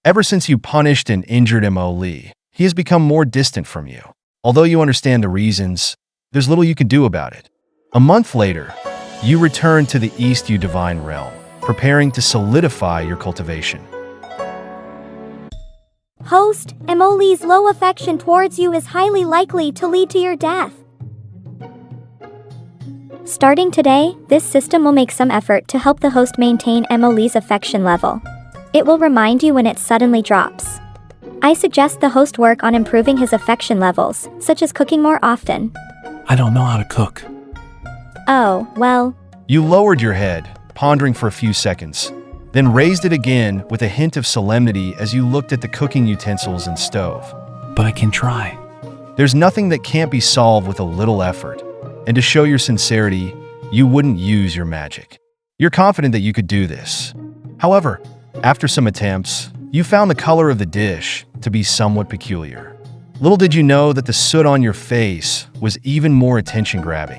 Ever since you punished and injured Mo Lee, he has become more distant from you. Although you understand the reasons, there's little you can do about it. A month later, you return to the East U Divine Realm, preparing to solidify your cultivation. Host, Emoli's low affection towards you is highly likely to lead to your death. Starting today, this system will make some effort to help the host maintain Emoli's affection level. It will remind you when it suddenly drops. I suggest the host work on improving his affection levels, such as cooking more often. I don't know how to cook. Oh, well. You lowered your head, pondering for a few seconds, then raised it again with a hint of solemnity as you looked at the cooking utensils and stove. But I can try. There's nothing that can't be solved with a little effort, and to show your sincerity, you wouldn't use your magic. You're confident that you could do this. However, after some attempts, you found the color of the dish to be somewhat peculiar. Little did you know that the soot on your face was even more attention-grabbing.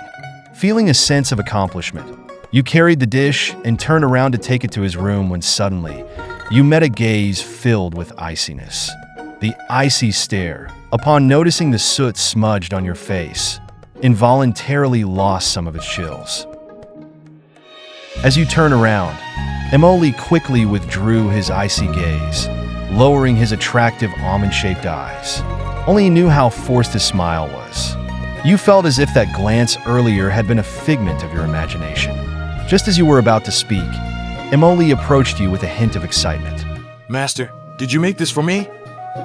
Feeling a sense of accomplishment, you carried the dish and turned around to take it to his room when suddenly, you met a gaze filled with iciness. The icy stare, upon noticing the soot smudged on your face, involuntarily lost some of its chills. As you turn around, Emoli quickly withdrew his icy gaze, lowering his attractive almond-shaped eyes. Only he knew how forced his smile was. You felt as if that glance earlier had been a figment of your imagination. Just as you were about to speak, Emoli approached you with a hint of excitement. Master, did you make this for me?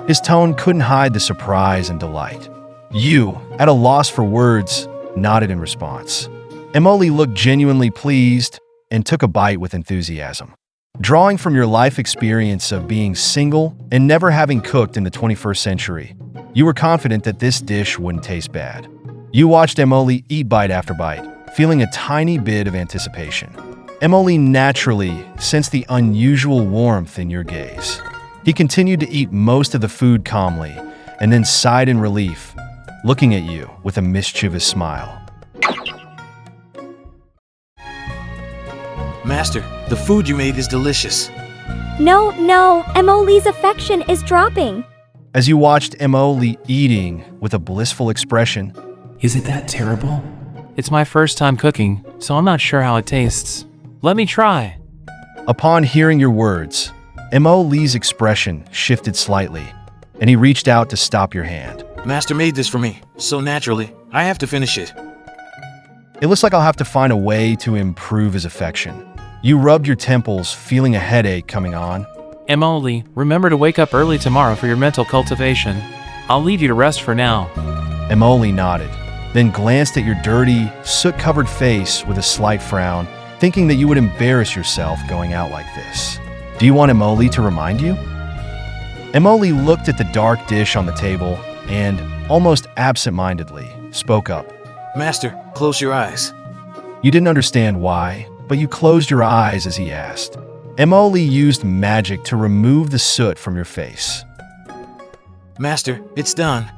His tone couldn't hide the surprise and delight. You, at a loss for words, nodded in response. Emoli looked genuinely pleased and took a bite with enthusiasm. Drawing from your life experience of being single and never having cooked in the 21st century, you were confident that this dish wouldn't taste bad. You watched Emoli eat bite after bite, feeling a tiny bit of anticipation. Emoli naturally sensed the unusual warmth in your gaze. He continued to eat most of the food calmly and then sighed in relief, looking at you with a mischievous smile. Master, the food you made is delicious. No, Emoli's affection is dropping. As you watched Emoli eating with a blissful expression, Is it that terrible? It's my first time cooking, so I'm not sure how it tastes. Let me try. upon hearing your words, Emoli's expression shifted slightly, and he reached out to stop your hand. Master made this for me, so naturally, I have to finish it. It looks like I'll have to find a way to improve his affection. You rubbed your temples, feeling a headache coming on. Emily, remember to wake up early tomorrow for your mental cultivation. I'll leave you to rest for now. Emoli nodded, then glanced at your dirty, soot-covered face with a slight frown, thinking that you would embarrass yourself going out like this. Do you want Emoli to remind you? Emoli looked at the dark dish on the table and, almost absent-mindedly, spoke up. Master, close your eyes. You didn't understand why, but you closed your eyes as he asked. Emoli used magic to remove the soot from your face. Master, it's done.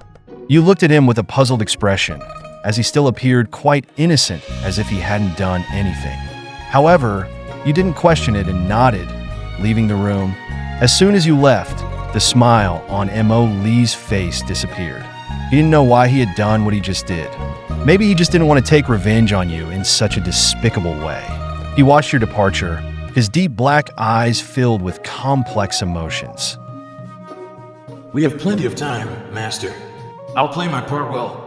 You looked at him with a puzzled expression, as he still appeared quite innocent, as if he hadn't done anything. However, you didn't question it and nodded, leaving the room. As soon as you left, the smile on Emoli's face disappeared. He didn't know why he had done what he just did. Maybe he just didn't want to take revenge on you in such a despicable way. He watched your departure, his deep black eyes filled with complex emotions. We have plenty of time, Master. I'll play my part well.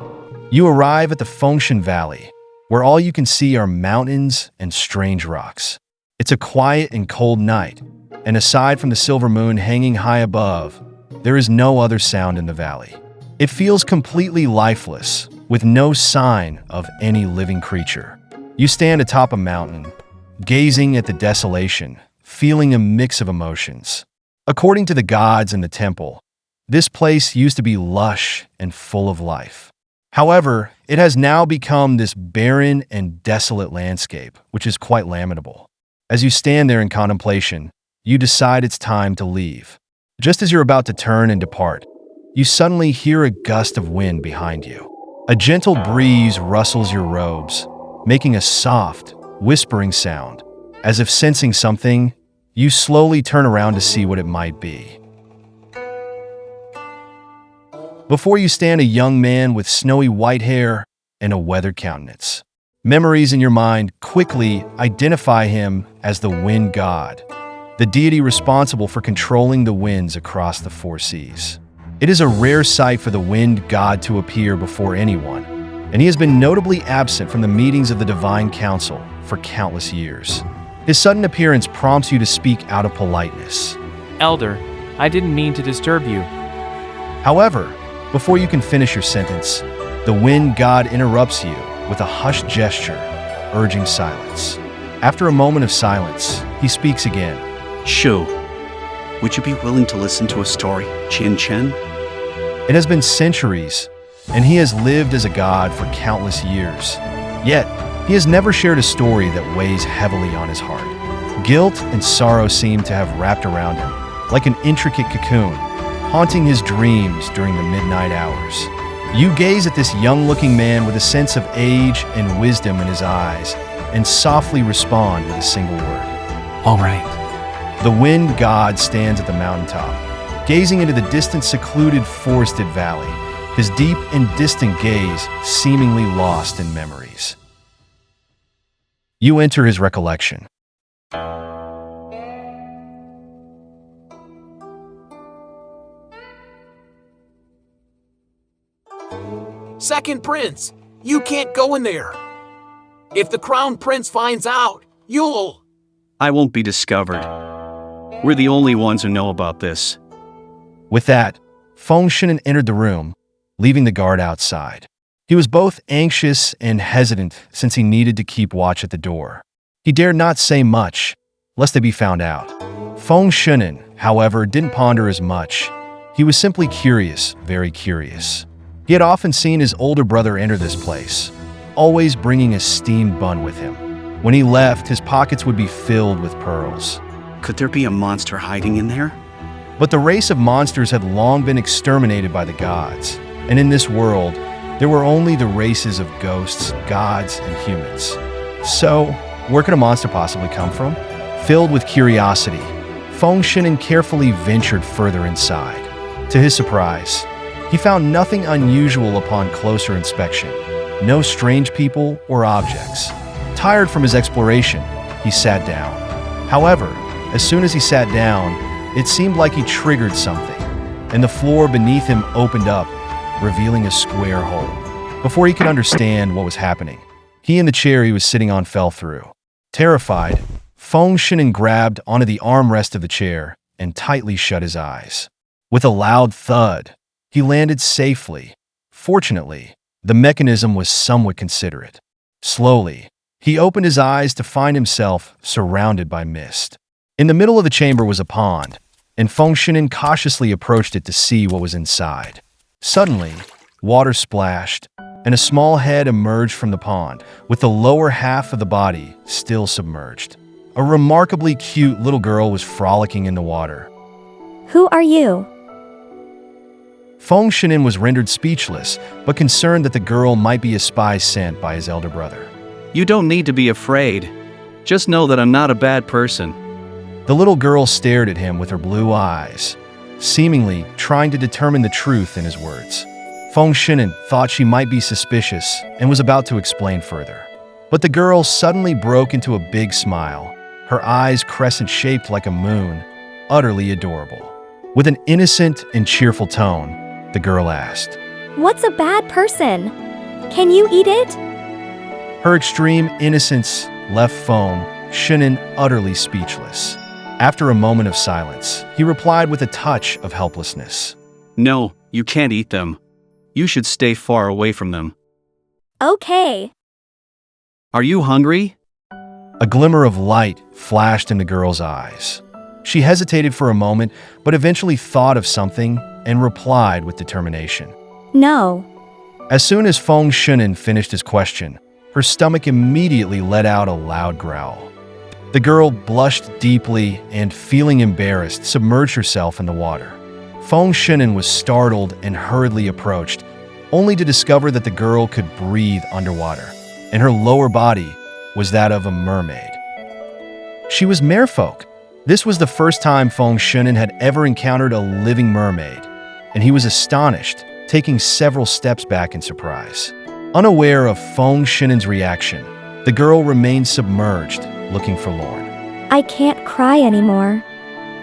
You arrive at the Fengshan Valley, where all you can see are mountains and strange rocks. It's a quiet and cold night, and aside from the silver moon hanging high above, there is no other sound in the valley. It feels completely lifeless, with no sign of any living creature. You stand atop a mountain, gazing at the desolation, feeling a mix of emotions. According to the gods in the temple, this place used to be lush and full of life. However, it has now become this barren and desolate landscape, which is quite lamentable. As you stand there in contemplation, you decide it's time to leave. Just as you're about to turn and depart, you suddenly hear a gust of wind behind you. A gentle breeze rustles your robes, making a soft, whispering sound. As if sensing something, you slowly turn around to see what it might be. Before you stand a young man with snowy white hair and a weathered countenance. Memories in your mind quickly identify him as the wind god, the deity responsible for controlling the winds across the four seas. It is a rare sight for the wind god to appear before anyone, and he has been notably absent from the meetings of the Divine Council for countless years. His sudden appearance prompts you to speak out of politeness. Elder, I didn't mean to disturb you. However, before you can finish your sentence, the wind god interrupts you with a hushed gesture, urging silence. After a moment of silence, he speaks again. Shu, would you be willing to listen to a story, Chin Chen? It has been centuries, and he has lived as a god for countless years. Yet, he has never shared a story that weighs heavily on his heart. Guilt and sorrow seem to have wrapped around him, like an intricate cocoon, haunting his dreams during the midnight hours. You gaze at this young-looking man with a sense of age and wisdom in his eyes, and softly respond with a single word. All right. The wind god stands at the mountaintop, gazing into the distant, secluded, forested valley, his deep and distant gaze seemingly lost in memories. You enter his recollection. Second Prince, you can't go in there. If the Crown Prince finds out, you'll... I won't be discovered. We're the only ones who know about this. With that, Feng Shinan entered the room, leaving the guard outside. He was both anxious and hesitant since he needed to keep watch at the door. He dared not say much, lest they be found out. Feng Shinan, however, didn't ponder as much. He was simply curious, very curious. He had often seen his older brother enter this place, always bringing a steamed bun with him. When he left, his pockets would be filled with pearls. Could there be a monster hiding in there? But the race of monsters had long been exterminated by the gods, and in this world, there were only the races of ghosts, gods, and humans. So, where could a monster possibly come from? Filled with curiosity, Feng Shinan carefully ventured further inside. To his surprise, he found nothing unusual upon closer inspection. No strange people or objects. Tired from his exploration, he sat down. However, as soon as he sat down, it seemed like he triggered something, and the floor beneath him opened up, revealing a square hole. Before he could understand what was happening, he and the chair he was sitting on fell through. Terrified, Feng Shinan grabbed onto the armrest of the chair and tightly shut his eyes. With a loud thud, he landed safely. Fortunately, the mechanism was somewhat considerate. Slowly, he opened his eyes to find himself surrounded by mist. In the middle of the chamber was a pond, and Feng Shinan cautiously approached it to see what was inside. Suddenly, water splashed, and a small head emerged from the pond, with the lower half of the body still submerged. A remarkably cute little girl was frolicking in the water. Who are you? Feng Shinan was rendered speechless, but concerned that the girl might be a spy sent by his elder brother. You don't need to be afraid. Just know that I'm not a bad person. The little girl stared at him with her blue eyes, seemingly trying to determine the truth in his words. Feng Shinan thought she might be suspicious and was about to explain further. But the girl suddenly broke into a big smile, her eyes crescent-shaped like a moon, utterly adorable. With an innocent and cheerful tone, the girl asked, What's a bad person? Can you eat it? Her extreme innocence left Feng Shinan utterly speechless. After a moment of silence, he replied with a touch of helplessness. No, you can't eat them. You should stay far away from them. Okay. Are you hungry? A glimmer of light flashed in the girl's eyes. She hesitated for a moment, but eventually thought of something and replied with determination. No. As soon as Feng Shinan finished his question, her stomach immediately let out a loud growl. The girl blushed deeply and, feeling embarrassed, submerged herself in the water. Feng Shinan was startled and hurriedly approached, only to discover that the girl could breathe underwater, and her lower body was that of a mermaid. She was merfolk. This was the first time Feng Shinan had ever encountered a living mermaid, and he was astonished taking several steps back in surprise. Unaware of Feng Shinin's reaction, the girl remained submerged, looking forlorn. I can't cry anymore.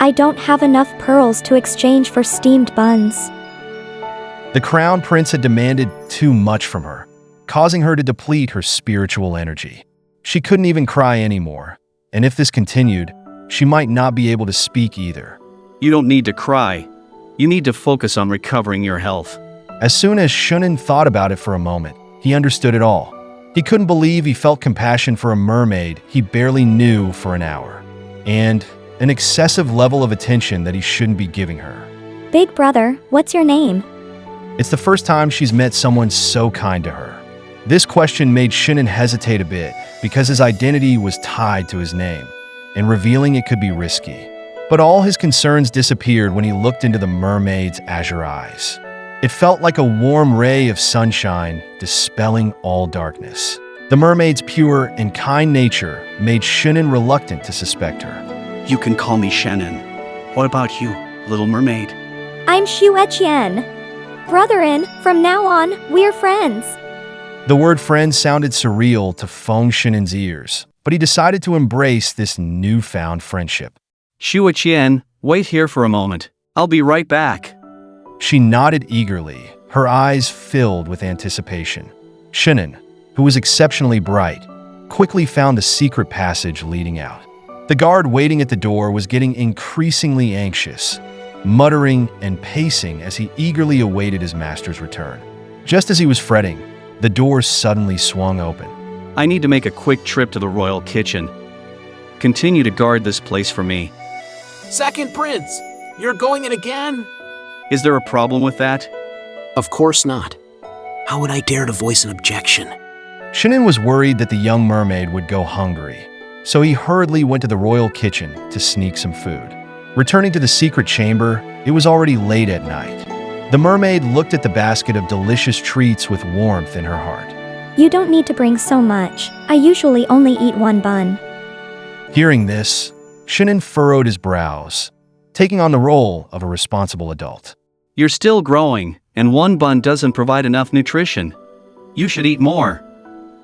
I don't have enough pearls to exchange for steamed buns. The crown prince had demanded too much from her, causing her to deplete her spiritual energy. She couldn't even cry anymore, and if this continued, she might not be able to speak either. You don't need to cry. You need to focus on recovering your health. As soon as Shunin thought about it for a moment, he understood it all. He couldn't believe he felt compassion for a mermaid he barely knew for an hour, and an excessive level of attention that he shouldn't be giving her. Big brother, what's your name? It's the first time she's met someone so kind to her. This question made Shunin hesitate a bit because his identity was tied to his name, and revealing it could be risky. But all his concerns disappeared when he looked into the mermaid's azure eyes. It felt like a warm ray of sunshine, dispelling all darkness. The mermaid's pure and kind nature made Shunin reluctant to suspect her. You can call me Shannon. What about you, little mermaid? I'm Xu Etienne. Brotherin, from now on, we're friends. The word friend sounded surreal to Feng Shinin's ears, but he decided to embrace this newfound friendship. Xu Qian, wait here for a moment. I'll be right back. She nodded eagerly, her eyes filled with anticipation. Shinin, who was exceptionally bright, quickly found a secret passage leading out. The guard waiting at the door was getting increasingly anxious, muttering and pacing as he eagerly awaited his master's return. Just as he was fretting, the door suddenly swung open. I need to make a quick trip to the royal kitchen. Continue to guard this place for me. Second Prince, you're going in again? Is there a problem with that? Of course not. How would I dare to voice an objection? Shinin was worried that the young mermaid would go hungry, so he hurriedly went to the royal kitchen to sneak some food. Returning to the secret chamber, it was already late at night. The mermaid looked at the basket of delicious treats with warmth in her heart. You don't need to bring so much. I usually only eat one bun. Hearing this, Shinin furrowed his brows, taking on the role of a responsible adult. You're still growing, and one bun doesn't provide enough nutrition. You should eat more.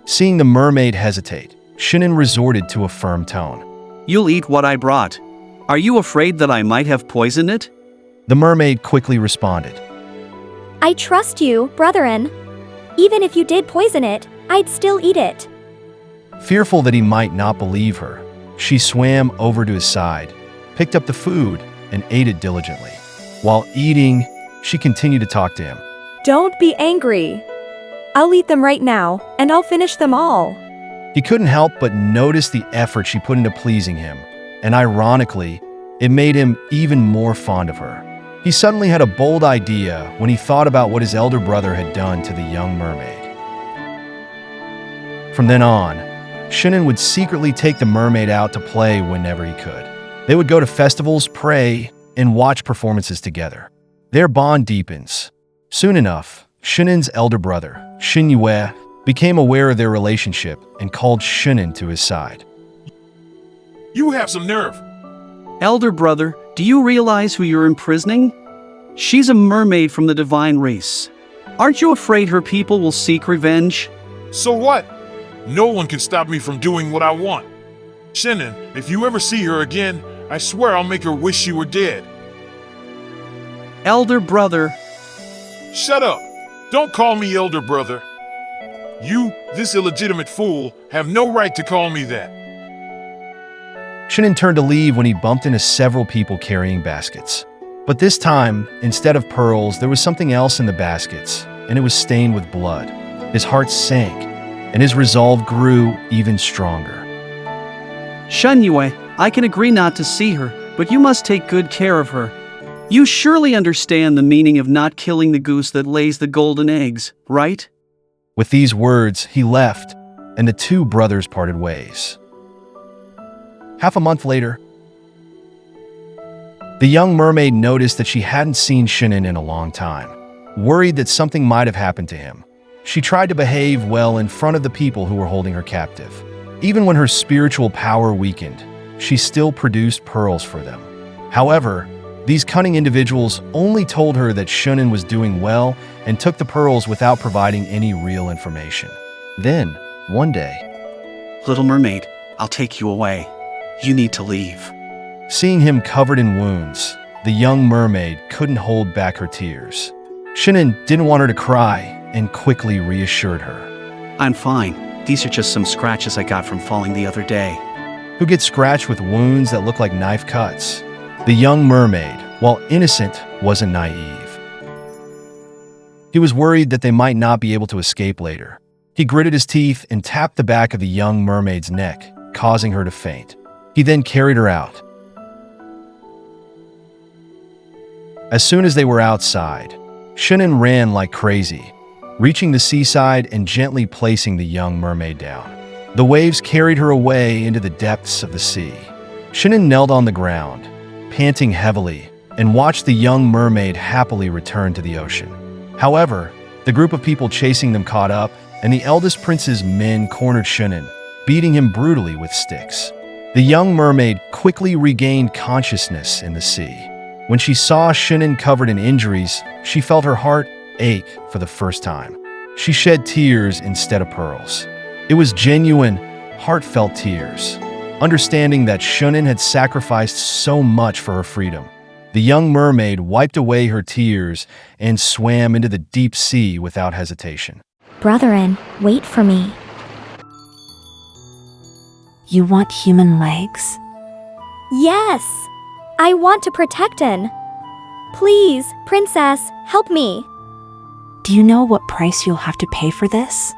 Seeing the mermaid hesitate, Shinin resorted to a firm tone. You'll eat what I brought. Are you afraid that I might have poisoned it? The mermaid quickly responded. I trust you, Brotherin. Even if you did poison it, I'd still eat it. Fearful that he might not believe her, she swam over to his side, picked up the food, and ate it diligently. While eating, she continued to talk to him. Don't be angry. I'll eat them right now, and I'll finish them all. He couldn't help but notice the effort she put into pleasing him, and ironically, it made him even more fond of her. He suddenly had a bold idea when he thought about what his elder brother had done to the young mermaid. From then on, Shinin would secretly take the mermaid out to play whenever he could. They would go to festivals, pray, and watch performances together. Their bond deepens. Soon enough, Shinin's elder brother, Xin Yue, became aware of their relationship and called Shinin to his side. You have some nerve. Elder brother, do you realize who you're imprisoning? She's a mermaid from the divine race. Aren't you afraid her people will seek revenge? So what? No one can stop me from doing what I want. Shannon, if you ever see her again, I swear I'll make her wish she were dead. Elder brother. Shut up. Don't call me elder brother. You, this illegitimate fool, have no right to call me that. Shinin turned to leave when he bumped into several people carrying baskets. But this time, instead of pearls, there was something else in the baskets, and it was stained with blood. His heart sank, and his resolve grew even stronger. Shen Yue, I can agree not to see her, but you must take good care of her. You surely understand the meaning of not killing the goose that lays the golden eggs, right? With these words, he left, and the two brothers parted ways. Half a month later, the young mermaid noticed that she hadn't seen Shinin in a long time. Worried that something might have happened to him, she tried to behave well in front of the people who were holding her captive. Even when her spiritual power weakened, she still produced pearls for them. However, These cunning individuals only told her that Shunin was doing well and took the pearls without providing any real information. Then, one day, Little mermaid, I'll take you away. You need to leave. seeing him covered in wounds, the young mermaid couldn't hold back her tears. Shunin didn't want her to cry and quickly reassured her. I'm fine. These are just some scratches I got from falling the other day. Who gets scratched with wounds that look like knife cuts? The young mermaid, while innocent, wasn't naive. He was worried that they might not be able to escape later. He gritted his teeth and tapped the back of the young mermaid's neck, causing her to faint. He then carried her out. As soon as they were outside, Shunin ran like crazy, reaching the seaside and gently placing the young mermaid down. The waves carried her away into the depths of the sea. Shunin knelt on the ground, panting heavily, and watched the young mermaid happily return to the ocean. However, the group of people chasing them caught up, and the eldest prince's men cornered Shunin, beating him brutally with sticks. The young mermaid quickly regained consciousness in the sea. When she saw Shunin covered in injuries, she felt her heart ache for the first time. She shed tears instead of pearls. It was genuine, heartfelt tears, understanding that Shunin had sacrificed so much for her freedom. The young mermaid wiped away her tears and swam into the deep sea without hesitation. Brethren, wait for me. You want human legs? Yes! I want to protect him. Please, princess, help me. Do you know what price you'll have to pay for this?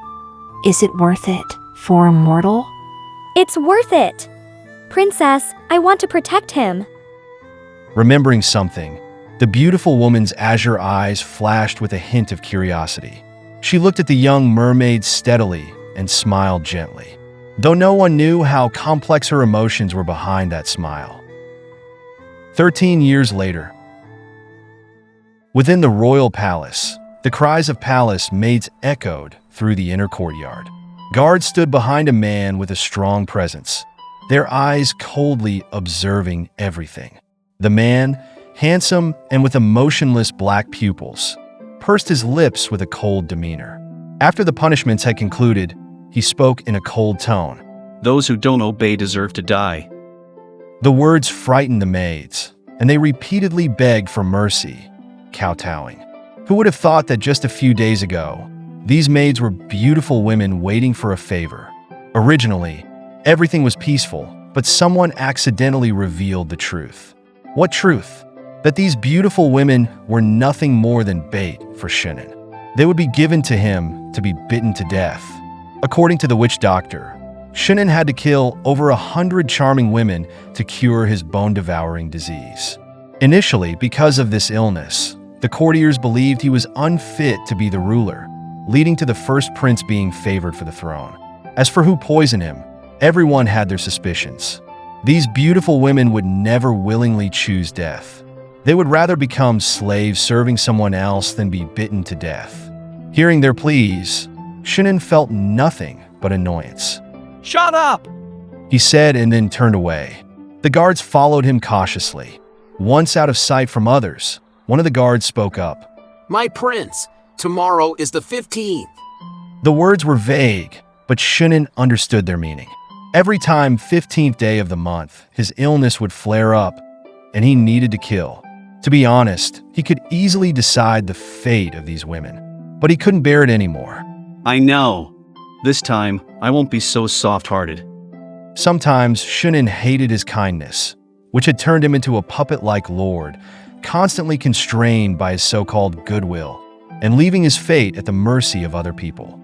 Is it worth it for a mortal? It's worth it. Princess, I want to protect him. Remembering something, the beautiful woman's azure eyes flashed with a hint of curiosity. She looked at the young mermaid steadily and smiled gently, though no one knew how complex her emotions were behind that smile. 13 years later, within the royal palace, the cries of palace maids echoed through the inner courtyard. Guards stood behind a man with a strong presence, their eyes coldly observing everything. The man, handsome and with emotionless black pupils, pursed his lips with a cold demeanor. After the punishments had concluded, he spoke in a cold tone. Those who don't obey deserve to die. The words frightened the maids, and they repeatedly begged for mercy, kowtowing. Who would have thought that just a few days ago, these maids were beautiful women waiting for a favor? Originally, everything was peaceful, but someone accidentally revealed the truth. What truth? That these beautiful women were nothing more than bait for Shunin. They would be given to him to be bitten to death. According to the witch doctor, Shunin had to kill over 100 charming women to cure his bone-devouring disease. Initially, because of this illness, the courtiers believed he was unfit to be the ruler, leading to the first prince being favored for the throne. As for who poisoned him, everyone had their suspicions. These beautiful women would never willingly choose death. They would rather become slaves serving someone else than be bitten to death. Hearing their pleas, Shunin felt nothing but annoyance. Shut up! He said and then turned away. The guards followed him cautiously. Once out of sight from others, one of the guards spoke up. My prince, tomorrow is the 15th. The words were vague, but Shunin understood their meaning. Every time 15th day of the month, his illness would flare up, and he needed to kill. To be honest, he could easily decide the fate of these women, but he couldn't bear it anymore. I know. This time, I won't be so soft-hearted. Sometimes Shunin hated his kindness, which had turned him into a puppet-like lord, constantly constrained by his so-called goodwill, and leaving his fate at the mercy of other people.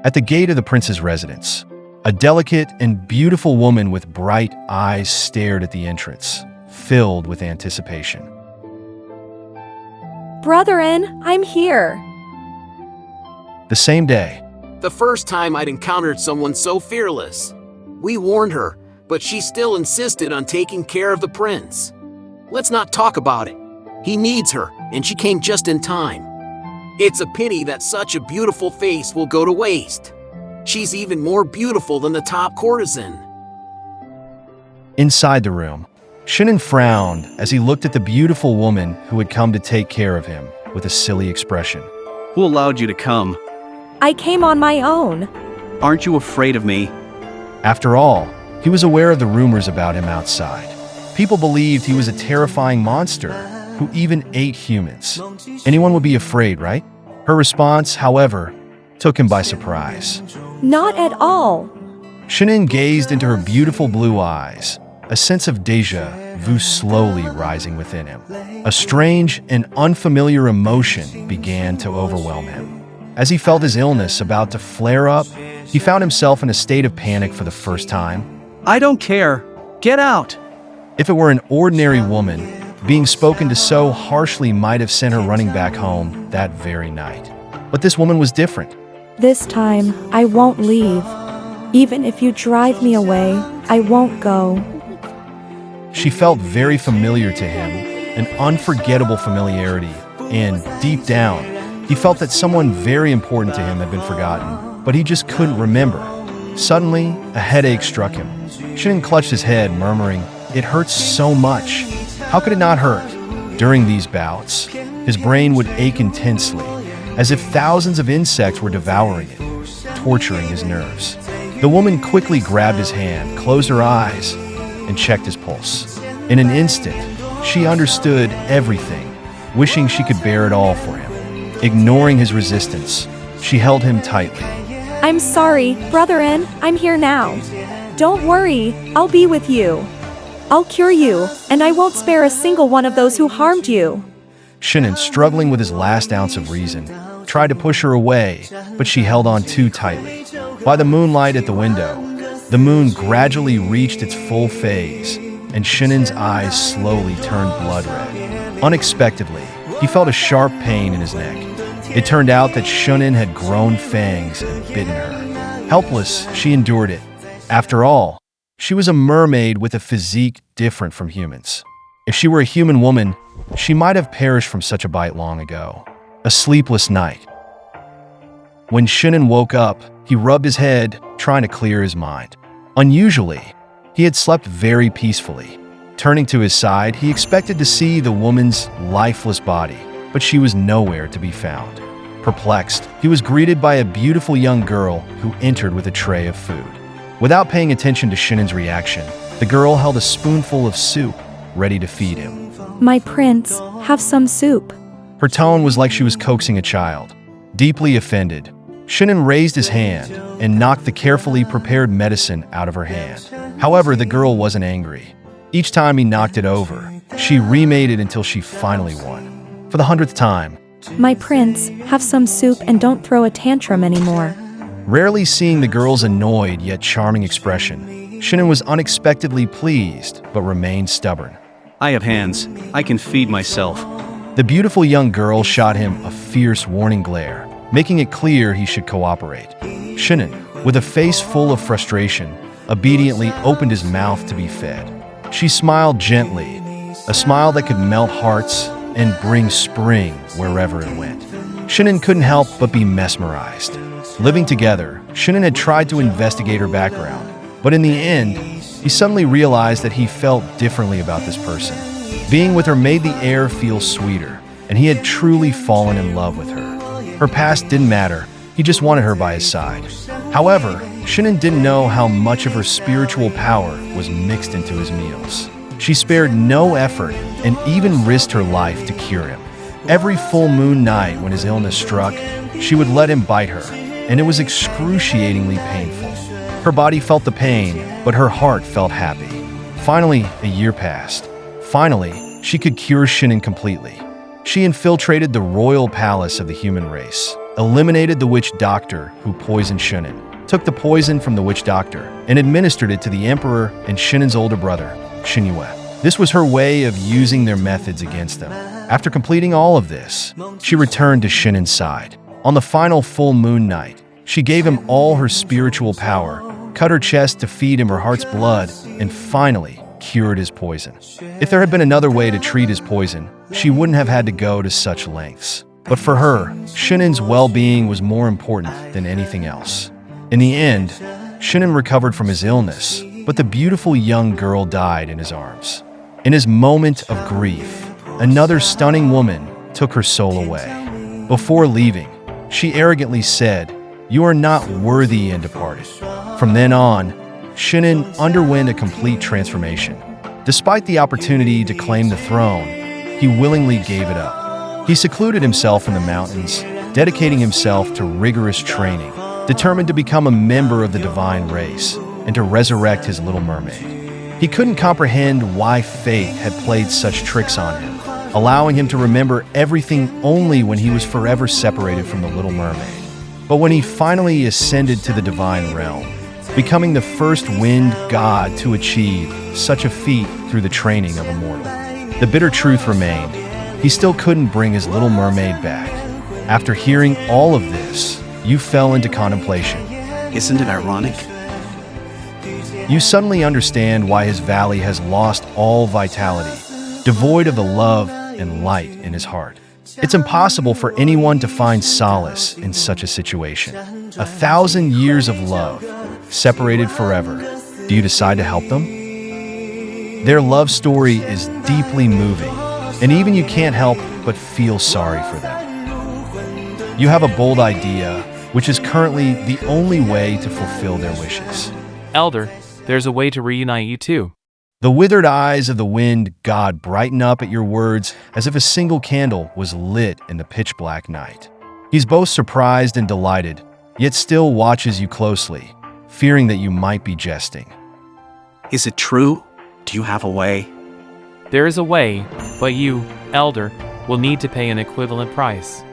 At the gate of the prince's residence, a delicate and beautiful woman with bright eyes stared at the entrance, filled with anticipation. Brethren, I'm here. The same day, The first time I'd encountered someone so fearless. We warned her, but she still insisted on taking care of the prince. Let's not talk about it. He needs her, and she came just in time. It's a pity that such a beautiful face will go to waste. She's even more beautiful than the top courtesan. inside the room, Shin'en frowned as he looked at the beautiful woman who had come to take care of him with a silly expression. Who allowed you to come? I came on my own. Aren't you afraid of me? After all, he was aware of the rumors about him outside. People believed he was a terrifying monster who even ate humans. Anyone would be afraid, right? Her response, however, took him by surprise. Not at all. Shin'en gazed into her beautiful blue eyes, a sense of déjà vu slowly rising within him. A strange and unfamiliar emotion began to overwhelm him. As he felt his illness about to flare up, he found himself in a state of panic for the first time. I don't care. Get out. If it were an ordinary woman, being spoken to so harshly might have sent her running back home that very night. But this woman was different. This time, I won't leave. Even if you drive me away, I won't go. She felt very familiar to him, an unforgettable familiarity, and deep down, he felt that someone very important to him had been forgotten, but he just couldn't remember. Suddenly, a headache struck him. Shin'en clutched his head, murmuring, "It hurts so much. How could it not hurt?" During these bouts, his brain would ache intensely, as if thousands of insects were devouring it, torturing his nerves. The woman quickly grabbed his hand, closed her eyes, and checked his pulse. In an instant, she understood everything, wishing she could bear it all for him. Ignoring his resistance, she held him tightly. I'm sorry, Brotherin, I'm here now. Don't worry, I'll be with you. I'll cure you, and I won't spare a single one of those who harmed you. Shin'en, struggling with his last ounce of reason, tried to push her away, but she held on too tightly. By the moonlight at the window, the moon gradually reached its full phase, and Shin'en's eyes slowly turned blood red. Unexpectedly, he felt a sharp pain in his neck. It turned out that Shin'en had grown fangs and bitten her. Helpless, she endured it. After all, she was a mermaid with a physique different from humans. If she were a human woman, she might have perished from such a bite long ago. A sleepless night. When Shin'en woke up, he rubbed his head, trying to clear his mind. Unusually, he had slept very peacefully. Turning to his side, he expected to see the woman's lifeless body, but she was nowhere to be found. Perplexed, he was greeted by a beautiful young girl who entered with a tray of food. Without paying attention to Shin'en's reaction, the girl held a spoonful of soup, ready to feed him. My prince, have some soup. Her tone was like she was coaxing a child. Deeply offended, Shin'en raised his hand and knocked the carefully prepared medicine out of her hand. However, the girl wasn't angry. Each time he knocked it over, she remade it until she finally won. For the 100th time. My prince, have some soup and don't throw a tantrum anymore. Rarely seeing the girl's annoyed yet charming expression, Shin'en was unexpectedly pleased but remained stubborn. I have hands. I can feed myself. The beautiful young girl shot him a fierce warning glare, making it clear he should cooperate. Shin'en, with a face full of frustration, obediently opened his mouth to be fed. She smiled gently, a smile that could melt hearts and bring spring wherever it went. Shin'en couldn't help but be mesmerized. Living together, Shin'en had tried to investigate her background, but in the end, he suddenly realized that he felt differently about this person. Being with her made the air feel sweeter, and he had truly fallen in love with her. Her past didn't matter, he just wanted her by his side. However, Shin'en didn't know how much of her spiritual power was mixed into his meals. She spared no effort and even risked her life to cure him. Every full moon night when his illness struck, she would let him bite her, and it was excruciatingly painful. Her body felt the pain, but her heart felt happy. Finally, a year passed. Finally, she could cure Shin'en completely. She infiltrated the royal palace of the human race, eliminated the witch doctor who poisoned Shin'en, took the poison from the witch doctor, and administered it to the emperor and Shin'en's older brother, Xinyue. This was her way of using their methods against them. After completing all of this, she returned to Shin'en's side. On the final full moon night, she gave him all her spiritual power, cut her chest to feed him her heart's blood, and finally cured his poison. If there had been another way to treat his poison, she wouldn't have had to go to such lengths. But for her, Shin'en's well-being was more important than anything else. In the end, Shin'en recovered from his illness, but the beautiful young girl died in his arms. In his moment of grief, another stunning woman took her soul away. Before leaving, she arrogantly said, "You are not worthy," and departed. From then on, Shinan underwent a complete transformation. Despite the opportunity to claim the throne, he willingly gave it up. He secluded himself in the mountains, dedicating himself to rigorous training, determined to become a member of the divine race and to resurrect his little mermaid. He couldn't comprehend why fate had played such tricks on him, allowing him to remember everything only when he was forever separated from the Little Mermaid. But when he finally ascended to the divine realm, becoming the first wind god to achieve such a feat through the training of a mortal, the bitter truth remained. He still couldn't bring his Little Mermaid back. After hearing all of this, you fell into contemplation. Isn't it ironic? You suddenly understand why his valley has lost all vitality, devoid of the love and light in his heart. It's impossible for anyone to find solace in such a situation. 1,000 years of love, separated forever. Do you decide to help them? Their love story is deeply moving, and even you can't help but feel sorry for them. You have a bold idea, which is currently the only way to fulfill their wishes. Elder, there's a way to reunite you two. The withered eyes of the wind god brighten up at your words as if a single candle was lit in the pitch-black night. He's both surprised and delighted, yet still watches you closely, fearing that you might be jesting. Is it true? Do you have a way? There is a way, but you, Elder, will need to pay an equivalent price.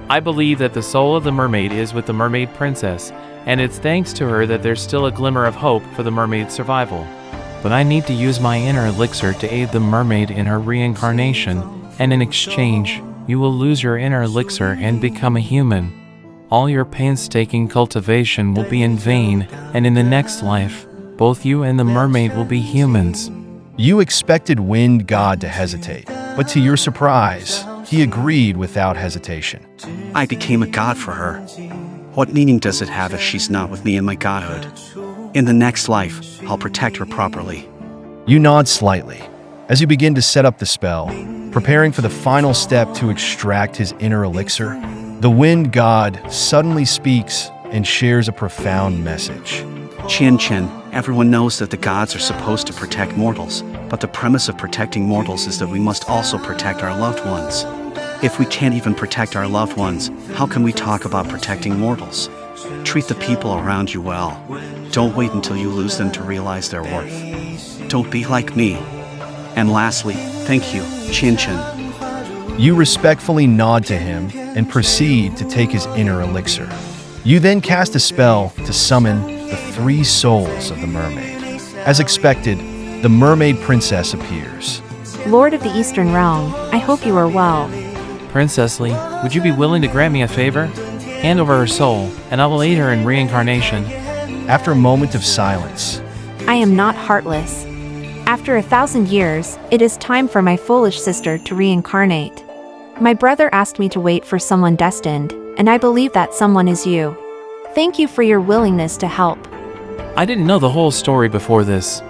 I believe that the soul of the mermaid is with the mermaid princess, and it's thanks to her that there's still a glimmer of hope for the mermaid's survival. But I need to use my inner elixir to aid the mermaid in her reincarnation, and in exchange, you will lose your inner elixir and become a human. All your painstaking cultivation will be in vain, and in the next life, both you and the mermaid will be humans. You expected Wind God to hesitate, but to your surprise, he agreed without hesitation. I became a god for her. What meaning does it have if she's not with me in my godhood? In the next life, I'll protect her properly. You nod slightly as you begin to set up the spell, preparing for the final step to extract his inner elixir. The Wind God suddenly speaks and shares a profound message. Chin Chin, everyone knows that the gods are supposed to protect mortals, but the premise of protecting mortals is that we must also protect our loved ones. If we can't even protect our loved ones, how can we talk about protecting mortals? Treat the people around you well. Don't wait until you lose them to realize their worth. Don't be like me. And lastly, thank you, Chin Chin. You respectfully nod to him and proceed to take his inner elixir. You then cast a spell to summon the 3 souls of the mermaid. As expected, the mermaid princess appears. Lord of the Eastern Realm, I hope you are well. Princess Lee, would you be willing to grant me a favor? Hand over her soul, and I will aid her in reincarnation. After a moment of silence, I am not heartless. After 1,000 years, it is time for my foolish sister to reincarnate. My brother asked me to wait for someone destined, and I believe that someone is you. Thank you for your willingness to help. I didn't know the whole story before this.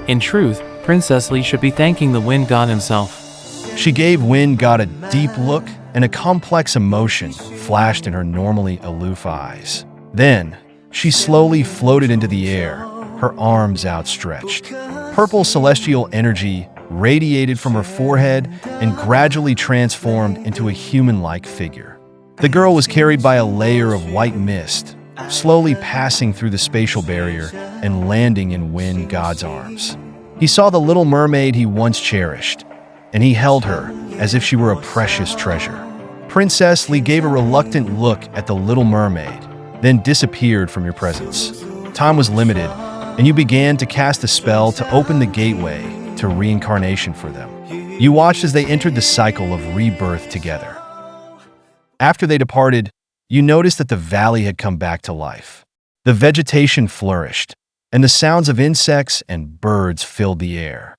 In truth, Princess Lee should be thanking the Wind God himself. she gave Wind God a deep look, and a complex emotion flashed in her normally aloof eyes. Then, she slowly floated into the air, her arms outstretched. Purple celestial energy radiated from her forehead and gradually transformed into a human-like figure. The girl was carried by a layer of white mist, slowly passing through the spatial barrier and landing in Wind God's arms. He saw the little mermaid he once cherished, and he held her as if she were a precious treasure. Princess Lee gave a reluctant look at the little mermaid, then disappeared from your presence. Time was limited, and you began to cast a spell to open the gateway to reincarnation for them. You watched as they entered the cycle of rebirth together. After they departed, you noticed that the valley had come back to life. The vegetation flourished, and the sounds of insects and birds filled the air.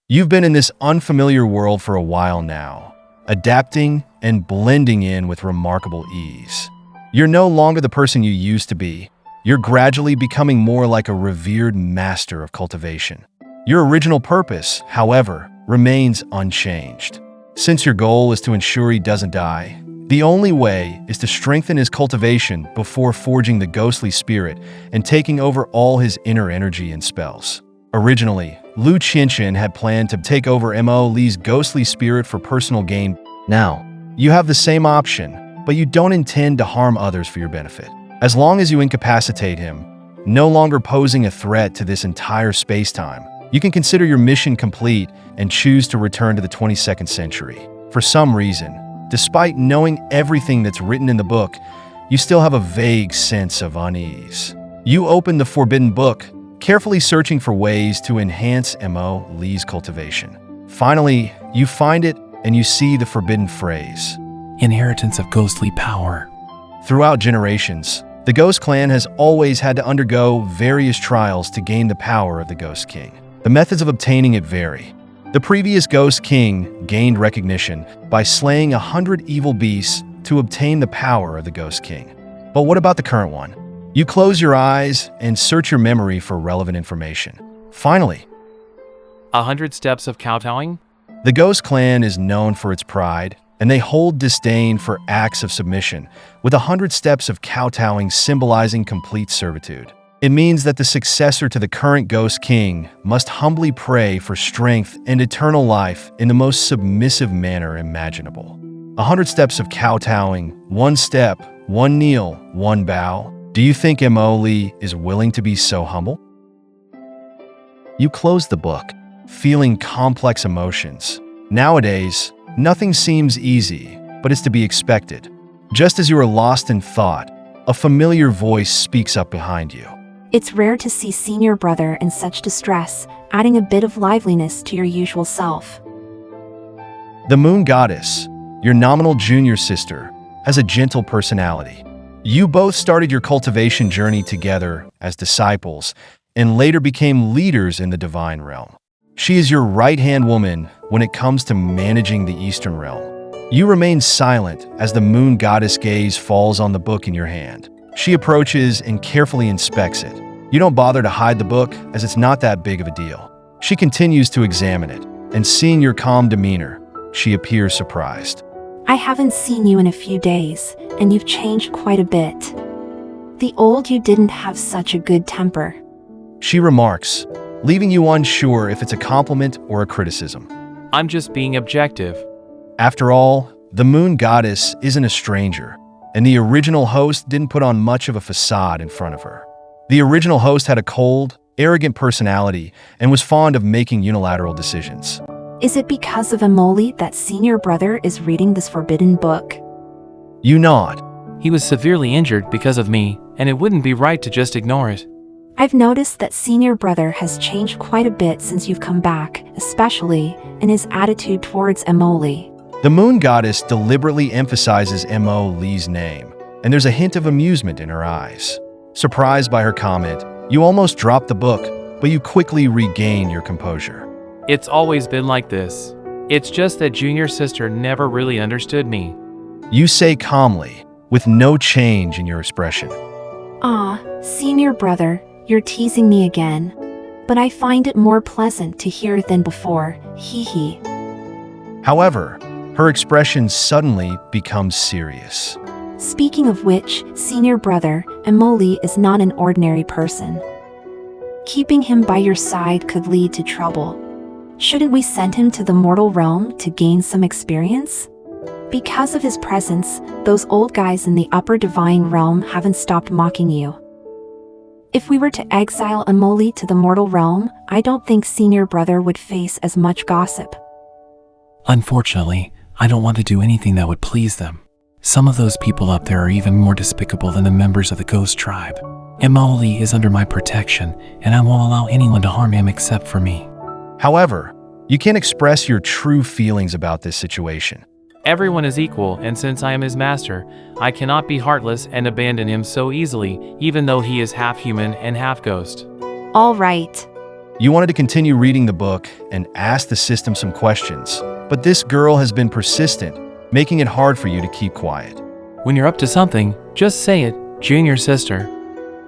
You've been in this unfamiliar world for a while now, adapting and blending in with remarkable ease. You're no longer the person you used to be, you're gradually becoming more like a revered master of cultivation. Your original purpose, however, remains unchanged. Since your goal is to ensure he doesn't die, the only way is to strengthen his cultivation before forging the ghostly spirit and taking over all his inner energy and spells. Originally, Lu Qinshan had planned to take over Mo Li's ghostly spirit for personal gain. Now, you have the same option, but you don't intend to harm others for your benefit. As long as you incapacitate him, no longer posing a threat to this entire space-time, you can consider your mission complete and choose to return to the 22nd century. For some reason, despite knowing everything that's written in the book, you still have a vague sense of unease. You open the forbidden book, carefully searching for ways to enhance Mo Li's cultivation. Finally, you find it and you see the forbidden phrase. Inheritance of ghostly power. Throughout generations, the Ghost Clan has always had to undergo various trials to gain the power of the Ghost King. The methods of obtaining it vary. The previous Ghost King gained recognition by slaying 100 evil beasts to obtain the power of the Ghost King. But what about the current one? You close your eyes and search your memory for relevant information. Finally, 100 steps of kowtowing? the Ghost Clan is known for its pride, and they hold disdain for acts of submission, with 100 steps of kowtowing symbolizing complete servitude. It means that the successor to the current Ghost King must humbly pray for strength and eternal life in the most submissive manner imaginable. 100 steps of kowtowing, 1 step, 1 kneel, 1 bow. Do you think Mo Li is willing to be so humble? You close the book, feeling complex emotions. Nowadays, nothing seems easy, but it's to be expected. Just as you are lost in thought, a familiar voice speaks up behind you. It's rare to see senior brother in such distress, adding a bit of liveliness to your usual self. The Moon Goddess, your nominal junior sister, has a gentle personality. You both started your cultivation journey together as disciples and later became leaders in the divine realm. She is your right-hand woman when it comes to managing the Eastern realm. You remain silent as the Moon Goddess' gaze falls on the book in your hand. She approaches and carefully inspects it. You don't bother to hide the book as it's not that big of a deal. She continues to examine it, and seeing your calm demeanor, she appears surprised. I haven't seen you in a few days, and you've changed quite a bit. The old you didn't have such a good temper. She remarks, leaving you unsure if it's a compliment or a criticism. I'm just being objective. After all, the Moon Goddess isn't a stranger, and the original host didn't put on much of a facade in front of her. The original host had a cold, arrogant personality and was fond of making unilateral decisions. Is it because of Emoli that senior brother is reading this forbidden book? You nod. He was severely injured because of me, and it wouldn't be right to just ignore it. I've noticed that senior brother has changed quite a bit since you've come back, especially in his attitude towards Emoli. The Moon Goddess deliberately emphasizes Mo Li's name, and there's a hint of amusement in her eyes. Surprised by her comment, you almost drop the book, but you quickly regain your composure. It's always been like this. It's just that junior sister never really understood me. You say calmly, with no change in your expression. Senior brother, you're teasing me again. But I find it more pleasant to hear than before, hee hee. However, her expression suddenly becomes serious. Speaking of which, senior brother, Emoli is not an ordinary person. Keeping him by your side could lead to trouble. Shouldn't we send him to the mortal realm to gain some experience? Because of his presence, those old guys in the upper divine realm haven't stopped mocking you. If we were to exile Emoli to the mortal realm, I don't think senior brother would face as much gossip. Unfortunately, I don't want to do anything that would please them. Some of those people up there are even more despicable than the members of the Ghost Tribe. Emoli is under my protection, and I won't allow anyone to harm him except for me. However, you can't express your true feelings about this situation. Everyone is equal, and since I am his master, I cannot be heartless and abandon him so easily, even though he is half human and half ghost. All right. You wanted to continue reading the book and ask the system some questions, but this girl has been persistent, making it hard for you to keep quiet. When you're up to something, just say it, junior sister.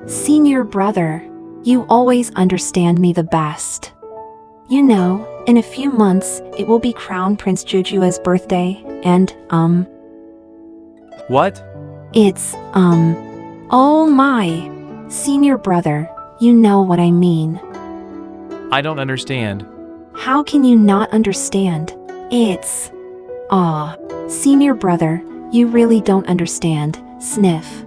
Senior brother, you always understand me the best. You know, in a few months, it will be Crown Prince Jujua's birthday, and, What? it's, oh my. Senior brother, you know what I mean. I don't understand. How can you not understand? It's, senior brother, you really don't understand, sniff.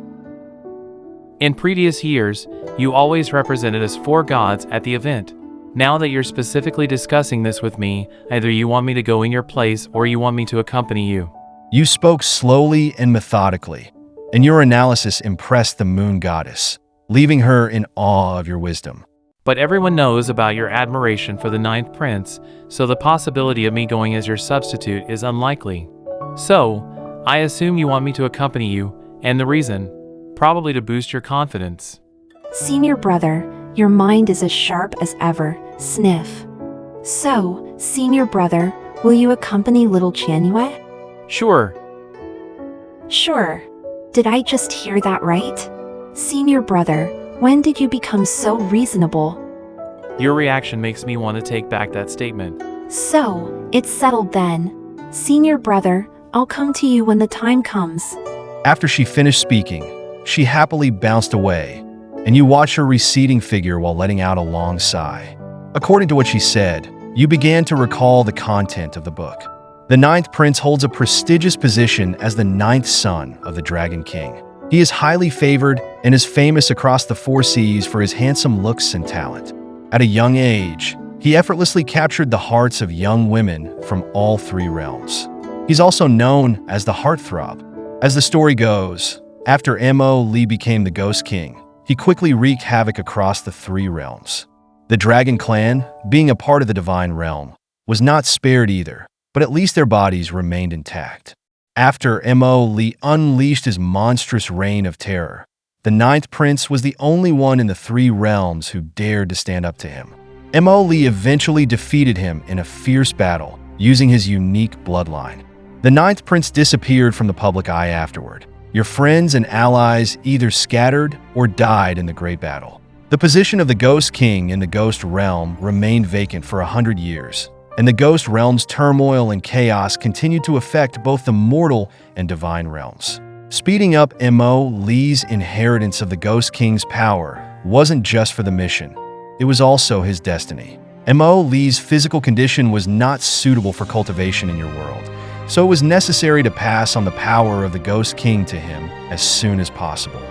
In previous years, you always represented as 4 gods at the event. Now that you're specifically discussing this with me, either you want me to go in your place or you want me to accompany you. You spoke slowly and methodically, and your analysis impressed the moon goddess, leaving her in awe of your wisdom. But everyone knows about your admiration for the 9th prince, so the possibility of me going as your substitute is unlikely. So, I assume you want me to accompany you, and the reason? Probably to boost your confidence. Senior brother, your mind is as sharp as ever, sniff. So, senior brother, will you accompany little Chanue? Sure. Sure. Did I just hear that right? Senior brother, when did you become so reasonable? Your reaction makes me want to take back that statement. So, it's settled then. Senior brother, I'll come to you when the time comes. After she finished speaking, she happily bounced away, and you watched her receding figure while letting out a long sigh. According to what she said, you began to recall the content of the book. The 9th prince holds a prestigious position as the 9th son of the Dragon King. He is highly favored and is famous across the 4 seas for his handsome looks and talent. At a young age, he effortlessly captured the hearts of young women from all 3 realms. He's also known as the Heartthrob. As the story goes, after Mo Li became the Ghost King, he quickly wreaked havoc across the 3 realms. The Dragon Clan, being a part of the Divine Realm, was not spared either, but at least their bodies remained intact. After Mo Li unleashed his monstrous reign of terror, the 9th prince was the only one in the 3 realms who dared to stand up to him. Mo Li eventually defeated him in a fierce battle using his unique bloodline. The 9th prince disappeared from the public eye afterward. Your friends and allies either scattered or died in the great battle. The position of the Ghost King in the Ghost Realm remained vacant for 100 years, and the Ghost Realm's turmoil and chaos continued to affect both the mortal and divine realms. Speeding up Mo Li's inheritance of the Ghost King's power wasn't just for the mission, it was also his destiny. Mo Li's physical condition was not suitable for cultivation in your world, so it was necessary to pass on the power of the Ghost King to him as soon as possible.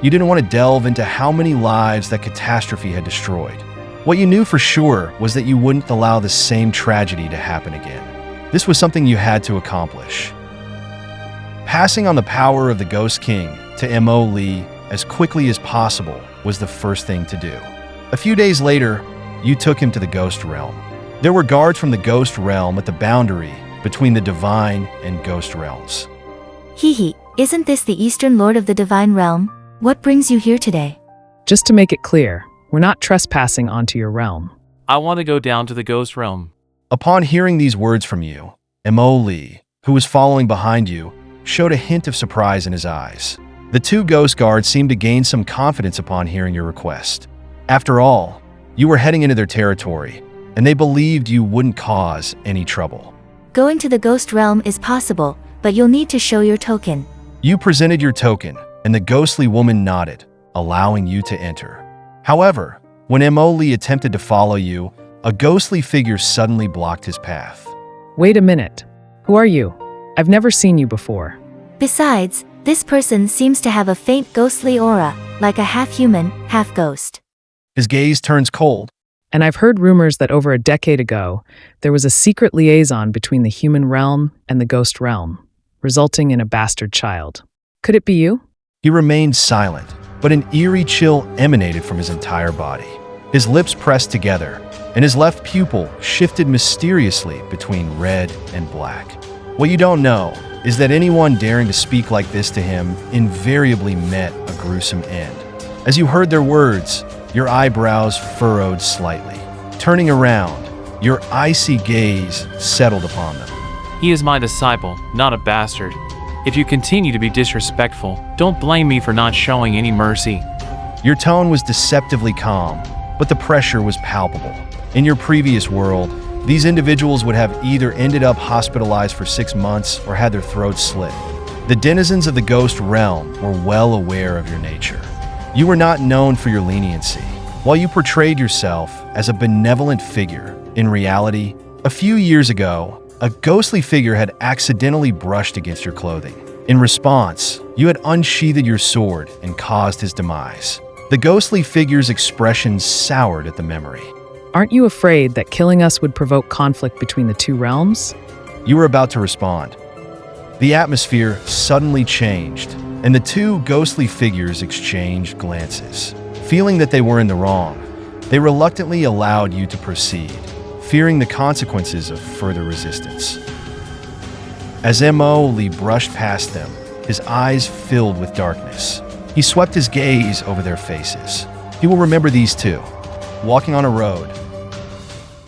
You didn't want to delve into how many lives that catastrophe had destroyed. What you knew for sure was that you wouldn't allow the same tragedy to happen again. This was something you had to accomplish. Passing on the power of the Ghost King to Mo Li as quickly as possible was the first thing to do. A few days later, you took him to the Ghost Realm. There were guards from the Ghost Realm at the boundary between the Divine and Ghost Realms. Hehe, isn't this the Eastern Lord of the Divine Realm? What brings you here today? Just to make it clear, we're not trespassing onto your realm. I want to go down to the Ghost Realm. Upon hearing these words from you, Mo Li, who was following behind you, showed a hint of surprise in his eyes. The 2 ghost guards seemed to gain some confidence upon hearing your request. After all, you were heading into their territory, and they believed you wouldn't cause any trouble. Going to the Ghost Realm is possible, but you'll need to show your token. You presented your token, and the ghostly woman nodded, allowing you to enter. However, when Mo Li attempted to follow you, a ghostly figure suddenly blocked his path. Wait a minute. Who are you? I've never seen you before. Besides, this person seems to have a faint ghostly aura, like a half-human, half-ghost. His gaze turns cold. And I've heard rumors that over a decade ago, there was a secret liaison between the human realm and the ghost realm, resulting in a bastard child. Could it be you? He remained silent, but an eerie chill emanated from his entire body. His lips pressed together, and his left pupil shifted mysteriously between red and black. What you don't know is that anyone daring to speak like this to him invariably met a gruesome end. As you heard their words, your eyebrows furrowed slightly. Turning around, your icy gaze settled upon them. He is my disciple, not a bastard. If you continue to be disrespectful, don't blame me for not showing any mercy. Your tone was deceptively calm, but the pressure was palpable. In your previous world, these individuals would have either ended up hospitalized for 6 months or had their throats slit. The denizens of the ghost realm were well aware of your nature. You were not known for your leniency. While you portrayed yourself as a benevolent figure, in reality, a few years ago, a ghostly figure had accidentally brushed against your clothing. In response, you had unsheathed your sword and caused his demise. The ghostly figure's expression soured at the memory. Aren't you afraid that killing us would provoke conflict between the two realms? You were about to respond. The atmosphere suddenly changed, and the two ghostly figures exchanged glances. Feeling that they were in the wrong, they reluctantly allowed you to proceed, fearing the consequences of further resistance. As M.O. Lee brushed past them, his eyes filled with darkness. He swept his gaze over their faces. He will remember these two, walking on a road.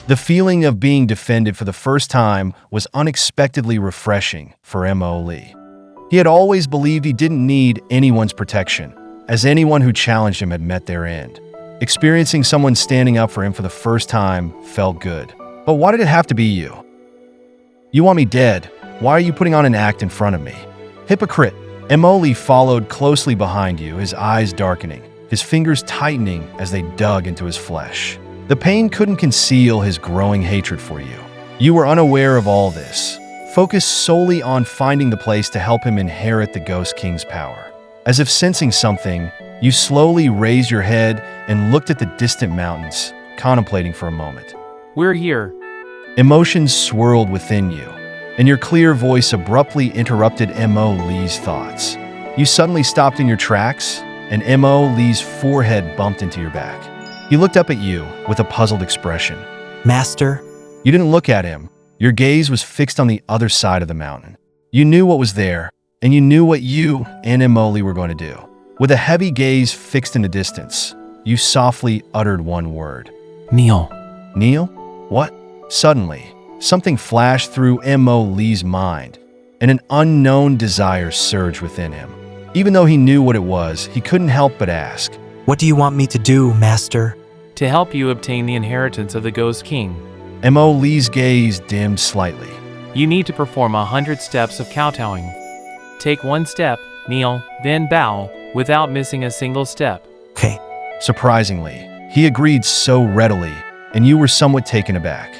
The feeling of being defended for the first time was unexpectedly refreshing for M.O. Lee. He had always believed he didn't need anyone's protection, as anyone who challenged him had met their end. Experiencing someone standing up for him for the first time felt good. But why did it have to be you? You want me dead? Why are you putting on an act in front of me? Hypocrite! M.O. Lee followed closely behind you, his eyes darkening, his fingers tightening as they dug into his flesh. The pain couldn't conceal his growing hatred for you. You were unaware of all this, focused solely on finding the place to help him inherit the Ghost King's power. As if sensing something, you slowly raised your head and looked at the distant mountains, contemplating for a moment. We're here. Emotions swirled within you, and your clear voice abruptly interrupted M.O. Lee's thoughts. You suddenly stopped in your tracks, and M.O. Lee's forehead bumped into your back. He looked up at you with a puzzled expression. Master? You didn't look at him. Your gaze was fixed on the other side of the mountain. You knew what was there, and you knew what you and M.O. Lee were going to do. With a heavy gaze fixed in the distance, you softly uttered one word. Neil. Neil? What? Suddenly, something flashed through M.O. Lee's mind, and an unknown desire surged within him. Even though he knew what it was, he couldn't help but ask. What do you want me to do, Master? To help you obtain the inheritance of the Ghost King. M.O. Lee's gaze dimmed slightly. You need to perform 100 steps of kowtowing. Take 1 step, kneel, then bow, without missing a single step. Okay. Surprisingly, he agreed so readily, and you were somewhat taken aback.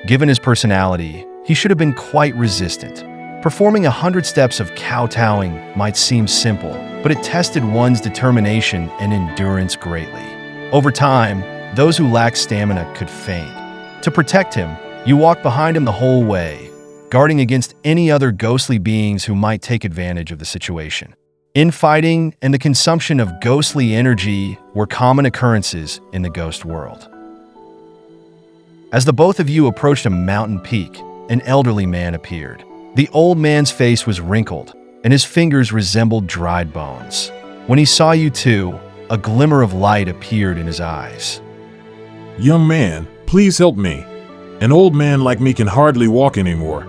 Given his personality, he should have been quite resistant. Performing 100 steps of kowtowing might seem simple, but it tested one's determination and endurance greatly. Over time, those who lacked stamina could faint. To protect him, you walked behind him the whole way, guarding against any other ghostly beings who might take advantage of the situation. Infighting and the consumption of ghostly energy were common occurrences in the ghost world. As the both of you approached a mountain peak, an elderly man appeared. The old man's face was wrinkled, and his fingers resembled dried bones. When he saw you two, a glimmer of light appeared in his eyes. Young man, please help me. An old man like me can hardly walk anymore.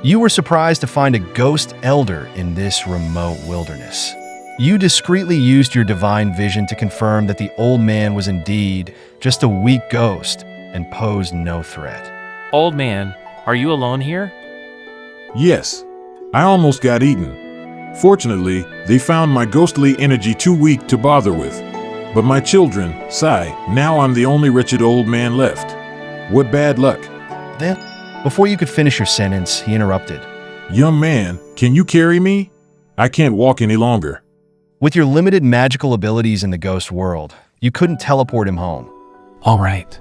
You were surprised to find a ghost elder in this remote wilderness. You discreetly used your divine vision to confirm that the old man was indeed just a weak ghost and posed no threat. Old man, are you alone here? Yes, I almost got eaten. Fortunately, they found my ghostly energy too weak to bother with. But my children, sigh, now I'm the only wretched old man left. What bad luck. Then, before you could finish your sentence, he interrupted. Young man, can you carry me? I can't walk any longer. With your limited magical abilities in the ghost world, you couldn't teleport him home. All right.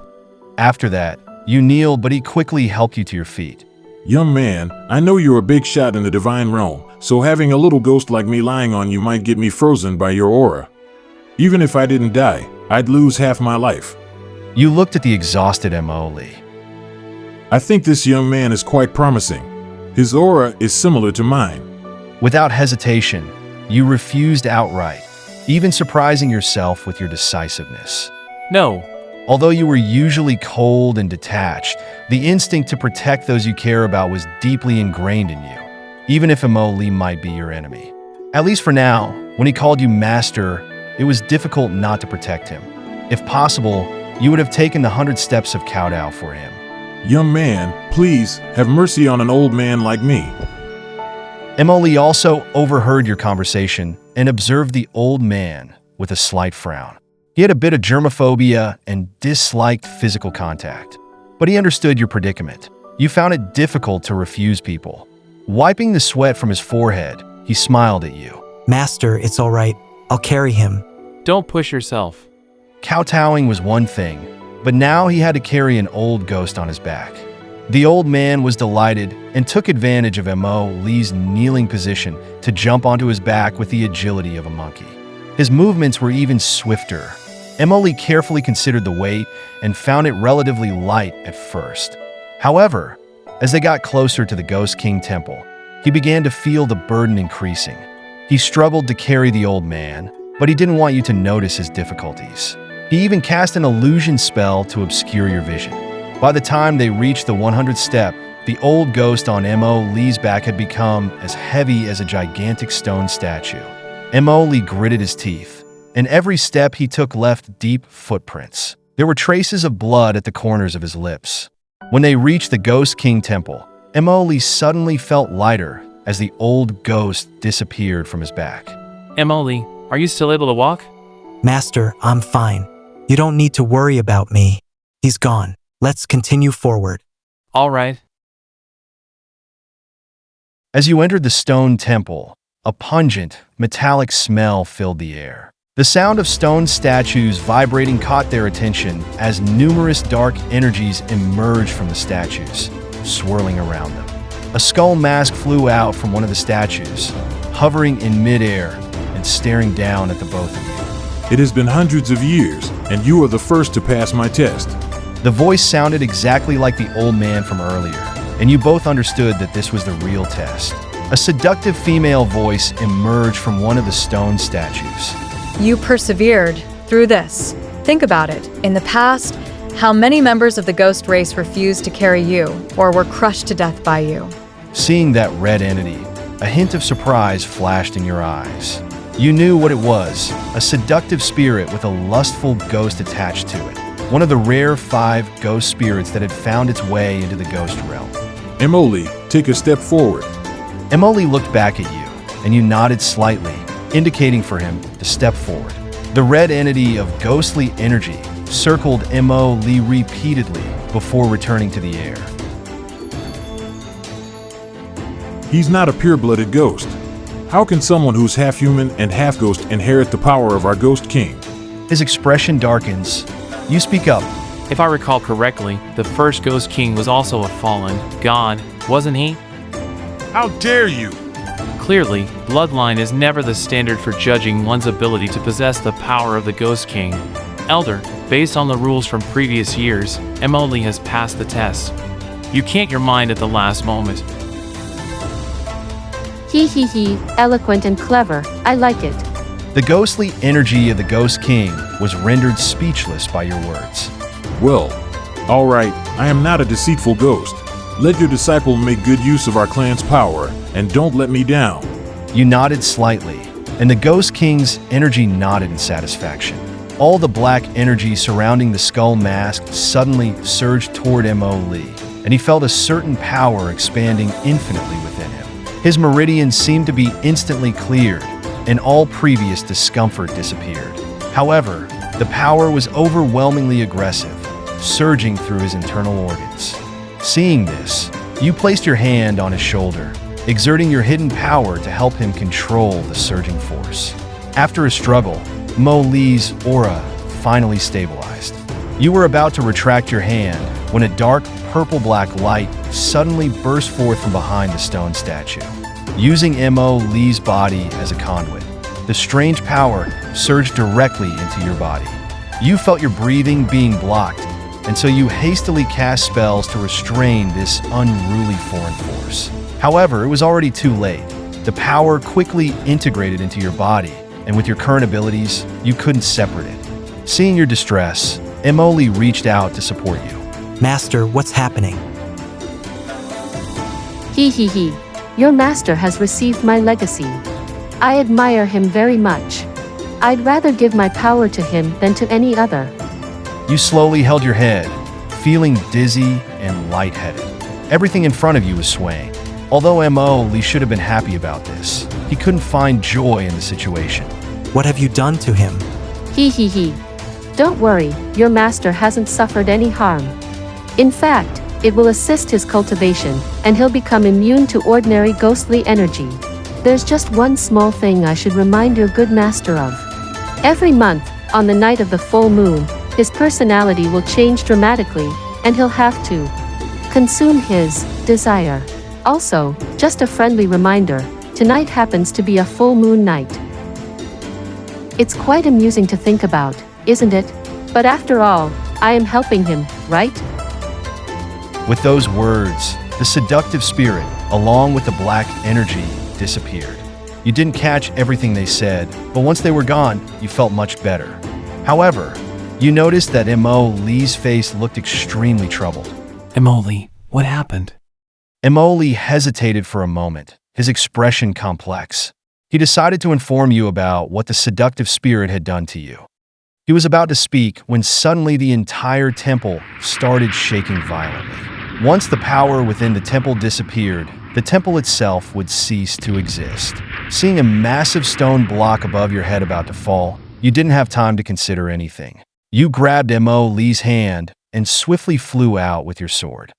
After that, you kneeled, but he quickly helped you to your feet. Young man, I know you're a big shot in the divine realm, so having a little ghost like me lying on you might get me frozen by your aura. Even if I didn't die, I'd lose half my life. You looked at the exhausted M.O. Lee. I think this young man is quite promising. His aura is similar to mine. Without hesitation, you refused outright, even surprising yourself with your decisiveness. No. Although you were usually cold and detached, the instinct to protect those you care about was deeply ingrained in you, even if M.O. Lee might be your enemy. At least for now, when he called you master, it was difficult not to protect him. If possible, you would have taken the 100 steps of kowtow for him. Young man, please have mercy on an old man like me. Emily also overheard your conversation and observed the old man with a slight frown. He had a bit of germophobia and disliked physical contact, but he understood your predicament. You found it difficult to refuse people. Wiping the sweat from his forehead, he smiled at you. Master, it's all right. I'll carry him. Don't push yourself. Kowtowing was one thing, but now he had to carry an old ghost on his back. The old man was delighted and took advantage of M.O. Lee's kneeling position to jump onto his back with the agility of a monkey. His movements were even swifter. M.O. Lee carefully considered the weight and found it relatively light at first. However, as they got closer to the Ghost King Temple, he began to feel the burden increasing. He struggled to carry the old man, but he didn't want you to notice his difficulties. He even cast an illusion spell to obscure your vision. By the time they reached the 100th step, the old ghost on M.O. Lee's back had become as heavy as a gigantic stone statue. M.O. Lee gritted his teeth, and every step he took left deep footprints. There were traces of blood at the corners of his lips. When they reached the Ghost King Temple, M.O. Lee suddenly felt lighter as the old ghost disappeared from his back. Emily, are you still able to walk? Master, I'm fine. You don't need to worry about me. He's gone. Let's continue forward. All right. As you entered the stone temple, a pungent, metallic smell filled the air. The sound of stone statues vibrating caught their attention as numerous dark energies emerged from the statues, swirling around them. A skull mask flew out from one of the statues, hovering in midair and staring down at the both of you. It has been hundreds of years, and you are the first to pass my test. The voice sounded exactly like the old man from earlier, and you both understood that this was the real test. A seductive female voice emerged from one of the stone statues. You persevered through this. Think about it. In the past, how many members of the ghost race refused to carry you or were crushed to death by you? Seeing that red entity, a hint of surprise flashed in your eyes. You knew what it was, a seductive spirit with a lustful ghost attached to it. One of the rare 5 ghost spirits that had found its way into the ghost realm. Emily, take a step forward. Emily looked back at you, and you nodded slightly, indicating for him to step forward. The red entity of ghostly energy circled M.O. Lee repeatedly before returning to the air. He's not a pure-blooded ghost. How can someone who's half human and half ghost inherit the power of our Ghost King? His expression darkens. You speak up. If I recall correctly, the first Ghost King was also a fallen god, wasn't he? How dare you! Clearly, bloodline is never the standard for judging one's ability to possess the power of the Ghost King. Elder, based on the rules from previous years, Emily has passed the test. You can't your mind at the last moment. Hee hee hee, eloquent and clever, I like it. The ghostly energy of the Ghost King was rendered speechless by your words. Well, all right, I am not a deceitful ghost. Let your disciple make good use of our clan's power, and don't let me down. You nodded slightly, and the Ghost King's energy nodded in satisfaction. All the black energy surrounding the skull mask suddenly surged toward M.O. Lee, and he felt a certain power expanding infinitely within him. His meridians seemed to be instantly cleared, and all previous discomfort disappeared. However, the power was overwhelmingly aggressive, surging through his internal organs. Seeing this, you placed your hand on his shoulder, exerting your hidden power to help him control the surging force. After a struggle, Mo Lee's aura finally stabilized. You were about to retract your hand when a dark purple-black light suddenly burst forth from behind the stone statue. Using M.O. Lee's body as a conduit, the strange power surged directly into your body. You felt your breathing being blocked, and so you hastily cast spells to restrain this unruly foreign force. However, it was already too late. The power quickly integrated into your body, and with your current abilities, you couldn't separate it. Seeing your distress, Emily reached out to support you. Master, what's happening? Hee hee hee. Your master has received my legacy. I admire him very much. I'd rather give my power to him than to any other. You slowly held your head, feeling dizzy and lightheaded. Everything in front of you was swaying. Although Lee should have been happy about this, he couldn't find joy in the situation. What have you done to him? He. Don't worry, your master hasn't suffered any harm. In fact, it will assist his cultivation, and he'll become immune to ordinary ghostly energy. There's just one small thing I should remind your good master of. Every month, on the night of the full moon, his personality will change dramatically, and he'll have to consume his desire. Also, just a friendly reminder, tonight happens to be a full moon night. It's quite amusing to think about, isn't it? But after all, I am helping him, right? With those words, the seductive spirit, along with the black energy, disappeared. You didn't catch everything they said, but once they were gone, you felt much better. However, you noticed that Lee's face looked extremely troubled. Lee, what happened? Lee hesitated for a moment, his expression complex. He decided to inform you about what the seductive spirit had done to you. He was about to speak when suddenly the entire temple started shaking violently. Once the power within the temple disappeared, the temple itself would cease to exist. Seeing a massive stone block above your head about to fall, you didn't have time to consider anything. You grabbed Lee's hand and swiftly flew out with your sword.